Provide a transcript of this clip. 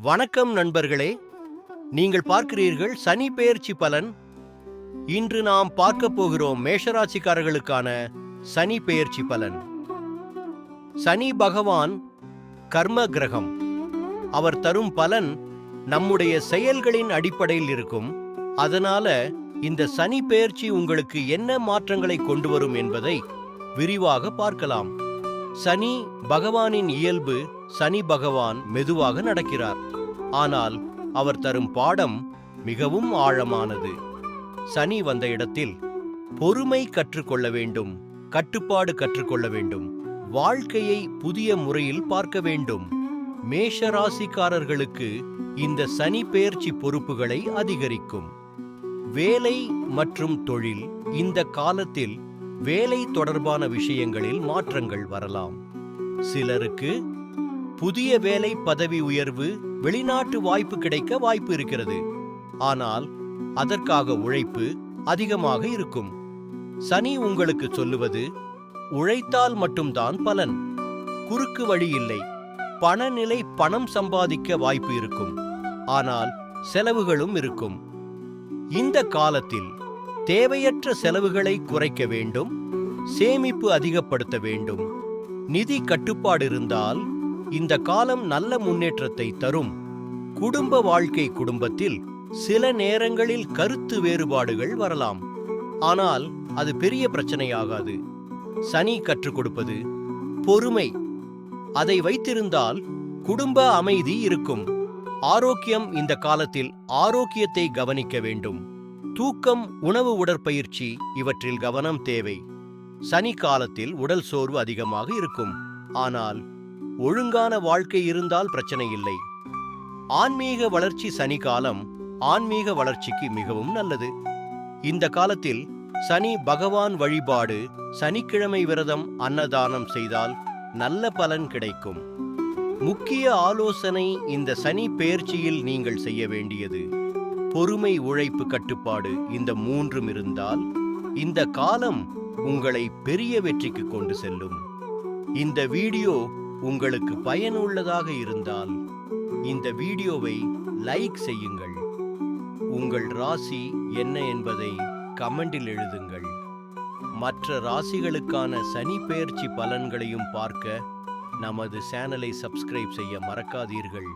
வணக்கம் நண்பர்களே, நீங்கள் பார்க்கிறீர்கள் சனி பெயர்ச்சி பலன். இன்று நாம் பார்க்க போகிறோம் மேஷராசிக்காரர்களுக்கான சனி பெயர்ச்சி பலன். சனி பகவான் கர்ம கிரகம். அவர் தரும் பலன் நம்முடைய செயல்களின் அடிப்படையில் இருக்கும். அதனால இந்த சனி பெயர்ச்சி உங்களுக்கு என்ன மாற்றங்களை கொண்டு வரும் என்பதை விரிவாக பார்க்கலாம். சனி பகவானின் இயல்பு, சனி பகவான் மெதுவாக நடக்கிறார். ஆனால் அவர் தரும் பாடம் மிகவும் ஆழமானது. சனி வந்த இடத்தில் பொறுமை கற்றுக்கொள்ள வேண்டும், கட்டுப்பாடு கற்றுக்கொள்ள வேண்டும், வாழ்க்கையை புதிய முறையில் பார்க்க வேண்டும். மேஷ ராசிக்காரர்களுக்கு இந்த சனி பெயர்ச்சி பொறுப்புகளை அதிகரிக்கும். வேலை மற்றும் தொழில். இந்த காலத்தில் வேலை தொடர்பான விஷயங்களில் மாற்றங்கள் வரலாம். சிலருக்கு புதிய வேலை, பதவி உயர்வு, வெளிநாட்டு வாய்ப்பு கிடைக்க வாய்ப்பு இருக்கிறது. ஆனால் அதற்காக உழைப்பு அதிகமாக இருக்கும். சனி உங்களுக்கு சொல்லுவது, உழைத்தால் மட்டும்தான் பலன், குறுக்கு வழி இல்லை. பணநிலை, பணம் சம்பாதிக்க வாய்ப்பு இருக்கும். ஆனால் செலவுகளும் இருக்கும். இந்த காலத்தில் தேவையற்ற செலவுகளை குறைக்க வேண்டும், சேமிப்பு அதிகப்படுத்த வேண்டும். நிதி கட்டுப்பாடு இருந்தால் இந்த காலம் நல்ல முன்னேற்றத்தை தரும். குடும்ப வாழ்க்கை. குடும்பத்தில் சில நேரங்களில் கருத்து வேறுபாடுகள் வரலாம். ஆனால் அது பெரிய பிரச்சனையாகாது. சனி கற்றுக் கொடுப்பது பொறுமை. அதை வைத்திருந்தால் குடும்ப அமைதி இருக்கும். ஆரோக்கியம். இந்த காலத்தில் ஆரோக்கியத்தை கவனிக்க வேண்டும். தூக்கம், உணவு, உடற்பயிற்சி இவற்றில் கவனம் தேவை. சனி காலத்தில் உடல் சோர்வு அதிகமாக இருக்கும். ஆனால் ஒழுங்கான வாழ்க்கை இருந்தால் பிரச்சனை இல்லை. ஆன்மீக வளர்ச்சி. சனி காலம் ஆன்மீக வளர்ச்சிக்கு மிகவும் நல்லது. இந்த காலத்தில் சனி பகவான் வழிபாடு, சனிக்கிழமை விரதம், அன்னதானம் செய்தால் நல்ல பலன் கிடைக்கும். முக்கிய ஆலோசனை. இந்த சனி பெயர்ச்சியில் நீங்கள் செய்ய வேண்டியது பொறுமை, உழைப்பு, கட்டுப்பாடு. இந்த மூன்றும் இருந்தால் இந்த காலம் உங்களை பெரிய வெற்றிக்கு கொண்டு செல்லும். இந்த வீடியோ உங்களுக்கு பயனுள்ளதாக இருந்தால் இந்த வீடியோவை லைக் செய்யுங்கள். உங்கள் ராசி என்ன என்பதை கமெண்டில் எழுதுங்கள். மற்ற ராசிகளுக்கான சனி பெயர்ச்சி பலன்களையும் பார்க்க நமது சேனலை சப்ஸ்கிரைப் செய்ய மறக்காதீர்கள்.